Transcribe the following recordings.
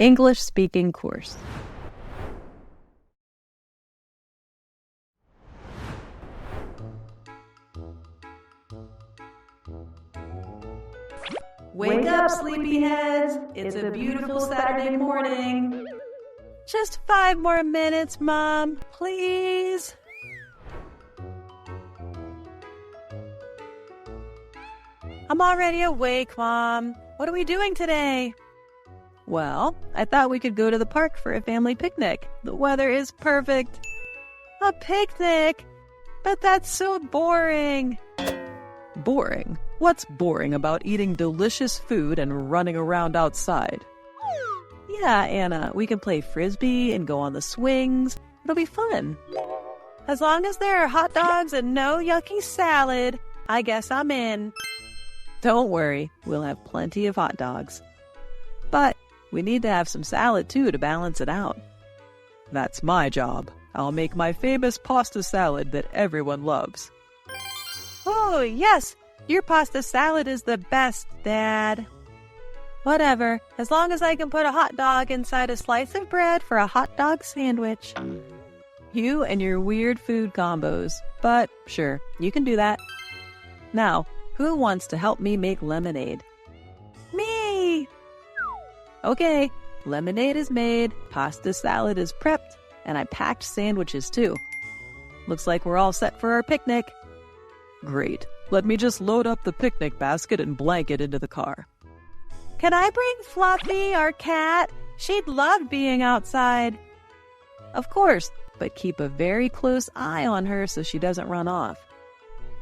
English speaking course. Wake up, sleepyheads! It's a beautiful Saturday morning. Just 5 more minutes, Mom, please. I'm already awake, Mom. What are we doing today? Well, I thought we could go to the park for a family picnic. The weather is perfect. A picnic? But that's so boring. Boring? What's boring about eating delicious food and running around outside? Yeah, Anna, we can play frisbee and go on the swings. It'll be fun. As long as there are hot dogs and no yucky salad, I guess I'm in. Don't worry, we'll have plenty of hot dogs. But we need to have some salad too to balance it out. That's my job. I'll make my famous pasta salad that everyone loves. Oh, yes! Your pasta salad is the best, Dad. Whatever, as long as I can put a hot dog inside a slice of bread for a hot dog sandwich. You and your weird food combos. But sure, you can do that. Now, who wants to help me make lemonade? Me! Okay, lemonade is made, pasta salad is prepped, and I packed sandwiches too. Looks like we're all set for our picnic. Great. Let me just load up the picnic basket and blanket into the car. Can I bring Fluffy, our cat? She'd love being outside. Of course, but keep a very close eye on her so she doesn't run off.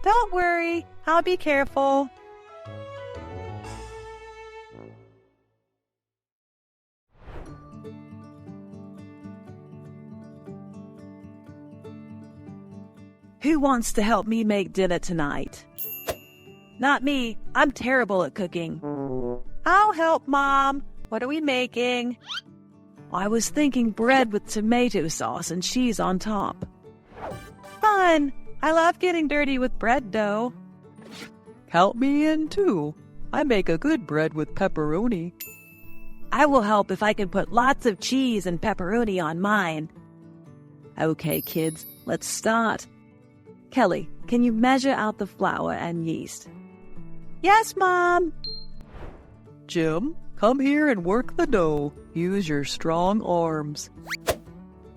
Don't worry, I'll be careful. Who wants to help me make dinner tonight? Not me. I'm terrible at cooking. I'll help, Mom. What are we making? I was thinking bread with tomato sauce and cheese on top. Fun! I love getting dirty with bread dough. Help me in, too. I make a good bread with pepperoni. I will help if I can put lots of cheese and pepperoni on mine. Okay, kids, let's start. Kelly, can you measure out the flour and yeast? Yes, Mom. Jim, come here and work the dough. Use your strong arms.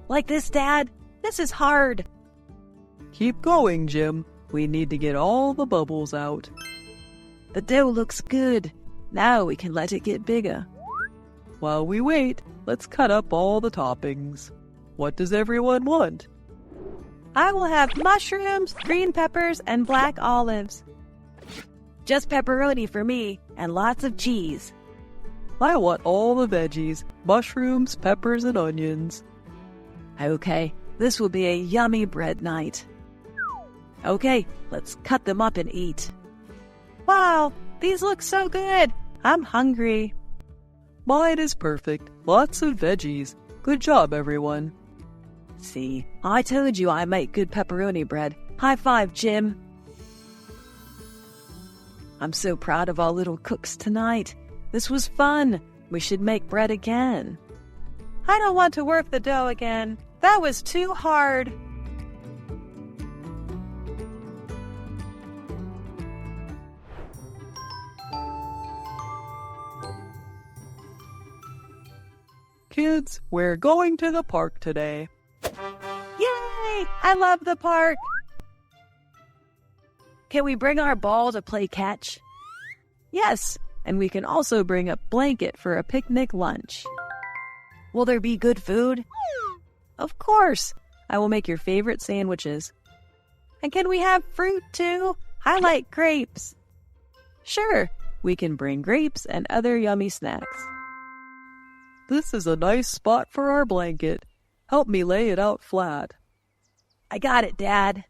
Like this, Dad? This is hard. Keep going, Jim. We need to get all the bubbles out. The dough looks good. Now we can let it get bigger. While we wait, let's cut up all the toppings. What does everyone want? I will have mushrooms, green peppers, and black olives. Just pepperoni for me, and lots of cheese. I want all the veggies, mushrooms, peppers, and onions. Okay, this will be a yummy bread night. Okay, let's cut them up and eat. Wow, these look so good. I'm hungry. Mine is perfect. Lots of veggies. Good job, everyone. See, I told you I make good pepperoni bread. High five, Jim. I'm so proud of our little cooks tonight. This was fun. We should make bread again. I don't want to work the dough again. That was too hard. Kids, we're going to the park today. Yay! I love the park. Can we bring our ball to play catch? Yes, and we can also bring a blanket for a picnic lunch. Will there be good food? Of course. I will make your favorite sandwiches. And can we have fruit too? I like grapes. Sure, we can bring grapes and other yummy snacks. This is a nice spot for our blanket. Help me lay it out flat. I got it, Dad.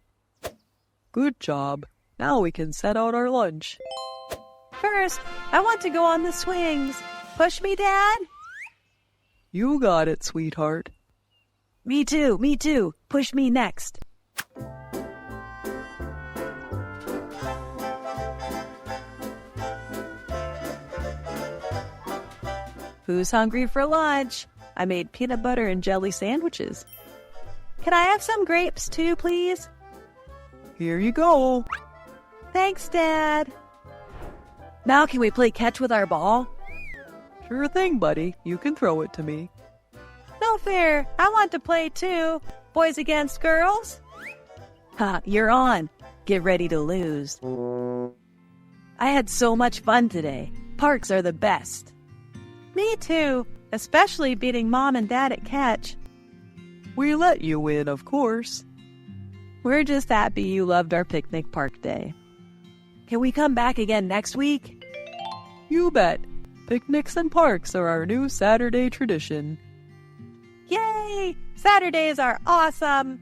Good job. Now we can set out our lunch. First, I want to go on the swings. Push me, Dad? You got it, sweetheart. Me too, me too. Push me next. Who's hungry for lunch? I made peanut butter and jelly sandwiches. Can I have some grapes too, please? Here you go. Thanks, Dad. Now can we play catch with our ball? Sure thing, buddy. You can throw it to me. No fair. I want to play too. Boys against girls? Ha, you're on. Get ready to lose. I had so much fun today. Parks are the best. Me too, especially beating Mom and Dad at catch. We let you win, of course. We're just happy you loved our picnic park day. Can we come back again next week? You bet. Picnics and parks are our new Saturday tradition. Yay! Saturdays are awesome!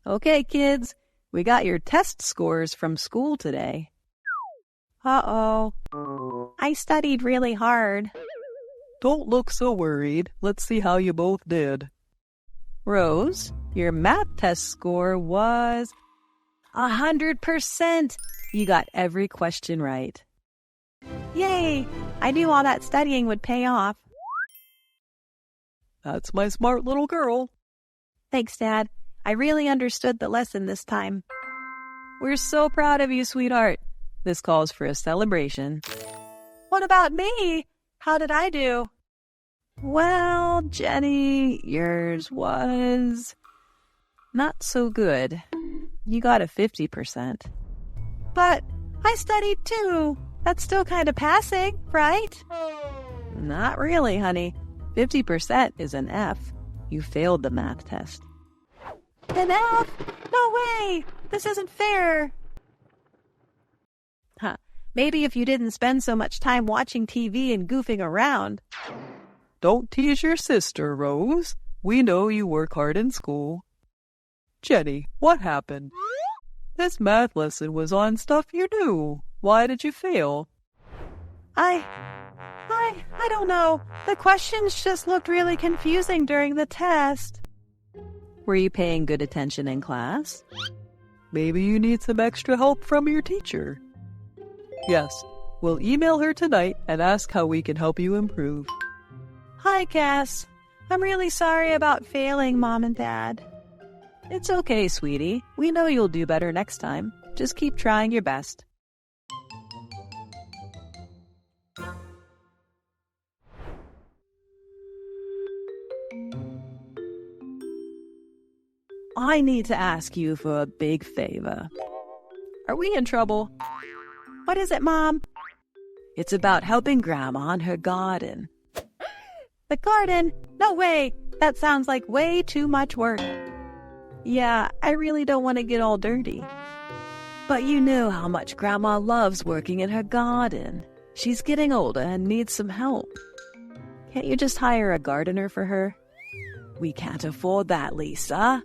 Okay, kids, we got your test scores from school today. Uh-oh. I studied really hard. Don't look so worried. Let's see how you both did. Rose, your math test score was 100%. You got every question right. Yay! I knew all that studying would pay off. That's my smart little girl. Thanks, Dad. I really understood the lesson this time. We're so proud of you, sweetheart. This calls for a celebration. What about me? How did I do? Well, Jenny, yours was not so good. You got a 50%. But I studied too. That's still kind of passing, right? Not really, honey. 50% is an F. You failed the math test. An F? No way! This isn't fair. Huh. Maybe if you didn't spend so much time watching TV and goofing around. Don't tease your sister, Rose. We know you work hard in school. Jenny, what happened? This math lesson was on stuff you knew. Why did you fail? I don't know. The questions just looked really confusing during the test. Were you paying good attention in class? Maybe you need some extra help from your teacher. Yes, we'll email her tonight and ask how we can help you improve. Hi, Cass. I'm really sorry about failing Mom and Dad. It's okay, sweetie. We know you'll do better next time. Just keep trying your best. I need to ask you for a big favor. Are we in trouble? What is it, Mom? It's about helping Grandma in her garden. The garden? No way! That sounds like way too much work. Yeah, I really don't want to get all dirty. But you know how much Grandma loves working in her garden. She's getting older and needs some help. Can't you just hire a gardener for her? We can't afford that, Lisa.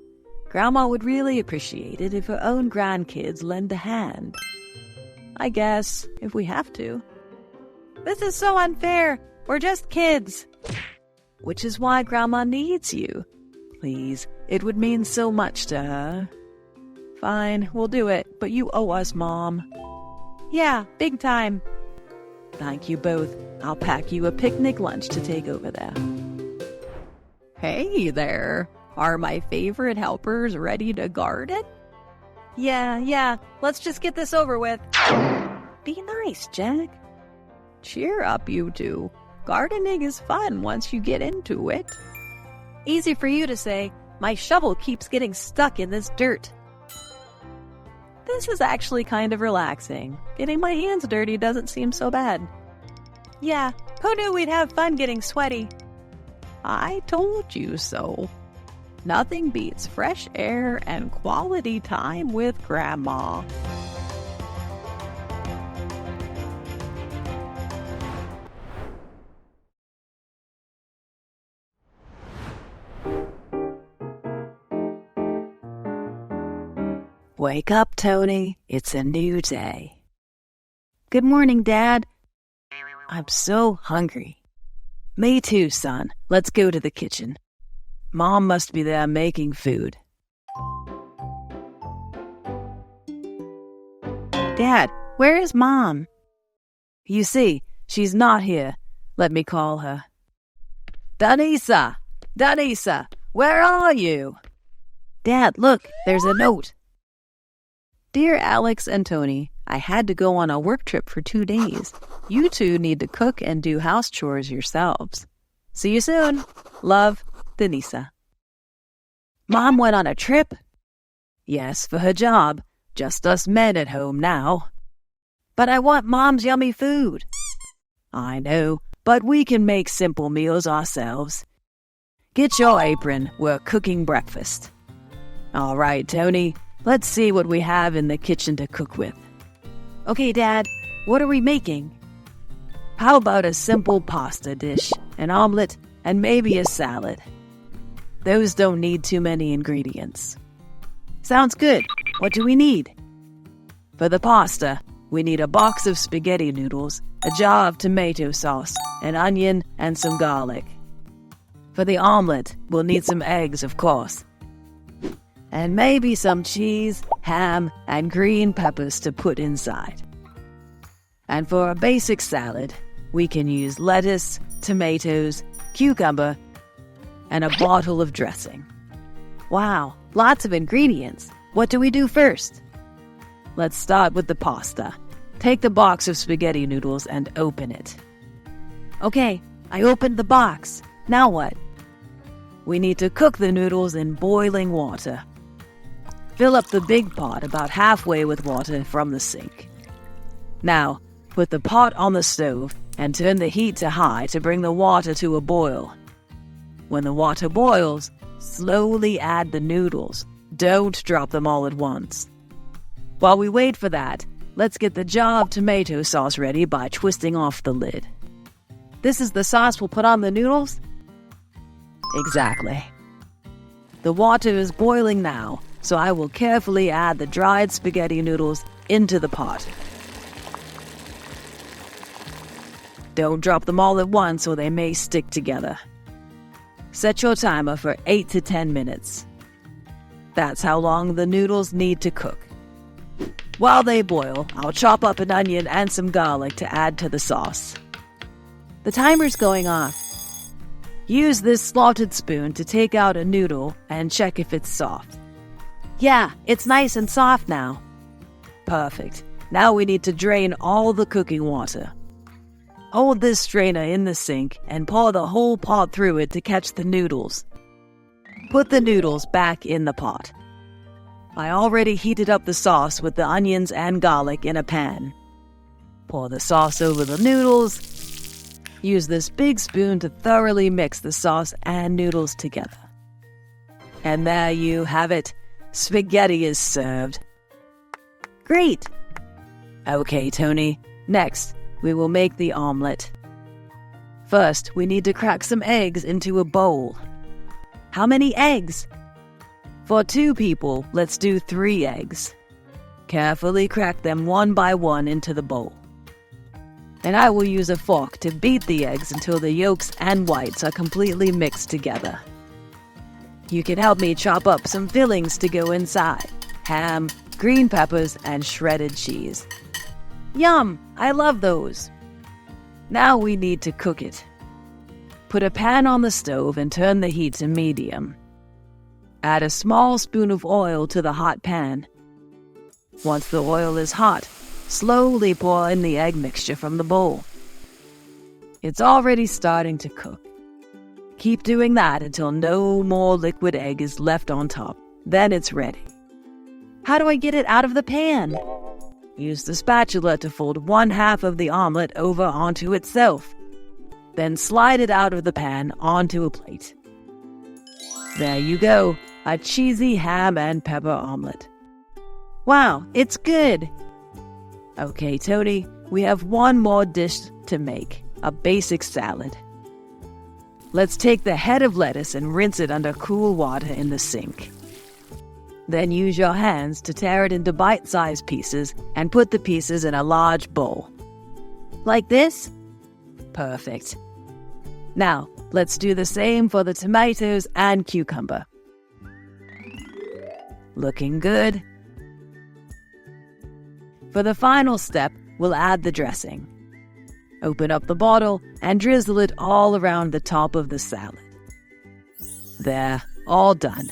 Grandma would really appreciate it if her own grandkids lend a hand. I guess, if we have to. This is so unfair. We're just kids. Which is why Grandma needs you. Please, it would mean so much to her. Fine, we'll do it, but you owe us, Mom. Yeah, big time. Thank you both. I'll pack you a picnic lunch to take over there. Hey there. Are my favorite helpers ready to garden? Yeah. Let's just get this over with. Be nice, Jack. Cheer up, you two. Gardening is fun once you get into it. Easy for you to say. My shovel keeps getting stuck in this dirt. This is actually kind of relaxing. Getting my hands dirty doesn't seem so bad. Yeah, who knew we'd have fun getting sweaty? I told you so. Nothing beats fresh air and quality time with Grandma. Wake up, Tony. It's a new day. Good morning, Dad. I'm so hungry. Me too, son. Let's go to the kitchen. Mom must be there making food. Dad, where is Mom? You see, she's not here. Let me call her. Danisa! Danisa! Where are you? Dad, look, there's a note. Dear Alex and Tony, I had to go on a work trip for 2 days. You two need to cook and do house chores yourselves. See you soon. Love, Denisa. Mom went on a trip? Yes, for her job. Just us men at home now. But I want Mom's yummy food. I know, but we can make simple meals ourselves. Get your apron. We're cooking breakfast. All right, Tony. Let's see what we have in the kitchen to cook with. Okay, Dad. What are we making? How about a simple pasta dish, an omelet, and maybe a salad? Those don't need too many ingredients. Sounds good. What do we need? For the pasta, we need a box of spaghetti noodles, a jar of tomato sauce, an onion, and some garlic. For the omelet, we'll need some eggs, of course. And maybe some cheese, ham, and green peppers to put inside. And for a basic salad, we can use lettuce, tomatoes, cucumber, and a bottle of dressing. Wow, lots of ingredients. What do we do first? Let's start with the pasta. Take the box of spaghetti noodles and open it. Okay, I opened the box. Now what? We need to cook the noodles in boiling water. Fill up the big pot about halfway with water from the sink. Now, put the pot on the stove and turn the heat to high to bring the water to a boil. When the water boils, slowly add the noodles. Don't drop them all at once. While we wait for that, let's get the jar of tomato sauce ready by twisting off the lid. This is the sauce we'll put on the noodles? Exactly. The water is boiling now, so I will carefully add the dried spaghetti noodles into the pot. Don't drop them all at once or they may stick together. Set your timer for 8 to 10 minutes. That's how long the noodles need to cook. While they boil, I'll chop up an onion and some garlic to add to the sauce. The timer's going off. Use this slotted spoon to take out a noodle and check if it's soft. Yeah, it's nice and soft now. Perfect. Now we need to drain all the cooking water. Hold this strainer in the sink and pour the whole pot through it to catch the noodles. Put the noodles back in the pot. I already heated up the sauce with the onions and garlic in a pan. Pour the sauce over the noodles. Use this big spoon to thoroughly mix the sauce and noodles together. And there you have it. Spaghetti is served. Great! Okay, Tony. Next, we will make the omelet. First, we need to crack some eggs into a bowl. How many eggs? For 2 people, let's do 3 eggs. Carefully crack them one by one into the bowl. And I will use a fork to beat the eggs until the yolks and whites are completely mixed together. You can help me chop up some fillings to go inside. Ham, green peppers, and shredded cheese. Yum! I love those. Now we need to cook it. Put a pan on the stove and turn the heat to medium. Add a small spoon of oil to the hot pan. Once the oil is hot, slowly pour in the egg mixture from the bowl. It's already starting to cook. Keep doing that until no more liquid egg is left on top. Then it's ready. How do I get it out of the pan? Use the spatula to fold 1/2 of the omelet over onto itself. Then slide it out of the pan onto a plate. There you go, a cheesy ham and pepper omelet. Wow, it's good! Okay, Tony, we have one more dish to make, a basic salad. Let's take the head of lettuce and rinse it under cool water in the sink. Then use your hands to tear it into bite-sized pieces and put the pieces in a large bowl. Like this? Perfect. Now, Let's do the same for the tomatoes and cucumber. Looking good. For the final step, we'll add the dressing. Open up the bottle and drizzle it all around the top of the salad. There, all done.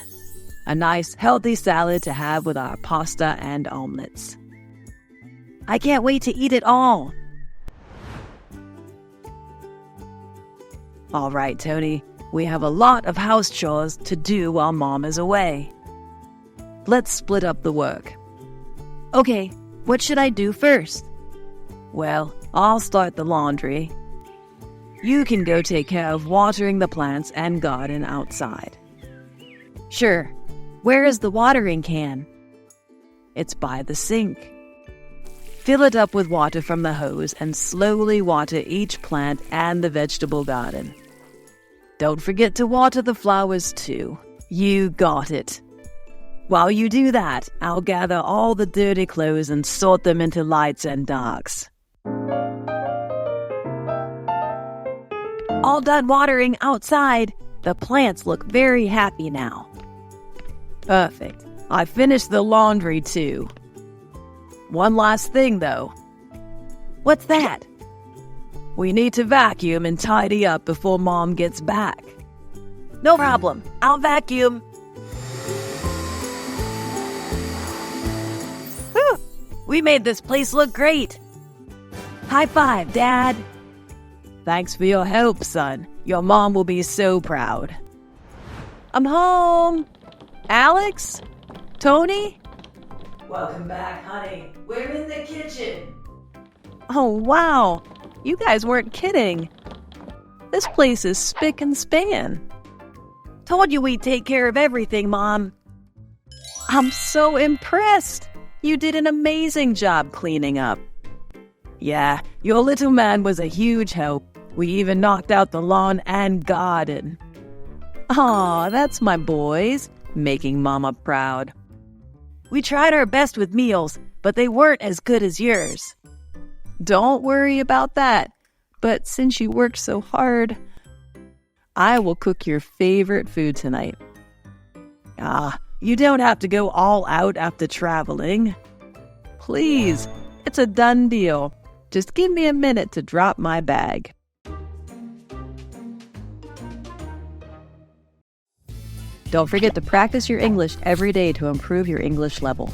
A nice, healthy salad to have with our pasta and omelets. I can't wait to eat it all. All right, Tony, we have a lot of house chores to do while Mom is away. Let's split up the work. Okay, what should I do first? Well, I'll start the laundry. You can go take care of watering the plants and garden outside. Sure. Where is the watering can? It's by the sink. Fill it up with water from the hose and slowly water each plant and the vegetable garden. Don't forget to water the flowers too. You got it. While you do that, I'll gather all the dirty clothes and sort them into lights and darks. All done watering outside. The plants look very happy now. Perfect. I finished the laundry too. One last thing though. What's that? We need to vacuum and tidy up before Mom gets back. No problem. I'll vacuum. Whew. We made this place look great. High five, Dad. Thanks for your help, son. Your mom will be so proud. I'm home. Alex? Tony? Welcome back, honey. We're in the kitchen. Oh, wow. You guys weren't kidding. This place is spick and span. Told you we'd take care of everything, Mom. I'm so impressed. You did an amazing job cleaning up. Yeah, your little man was a huge help. We even knocked out the lawn and garden. Aw, that's my boys, making Mama proud. We tried our best with meals, but they weren't as good as yours. Don't worry about that. But since you worked so hard, I will cook your favorite food tonight. You don't have to go all out after traveling. Please, it's a done deal. Just give me a minute to drop my bag. Don't forget to practice your English every day to improve your English level.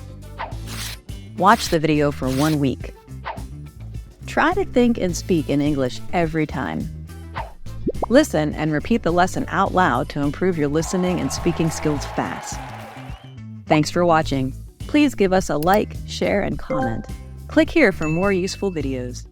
Watch the video for 1 week. Try to think and speak in English every time. Listen and repeat the lesson out loud to improve your listening and speaking skills fast. Thanks for watching. Please give us a like, share, and comment. Click here for more useful videos.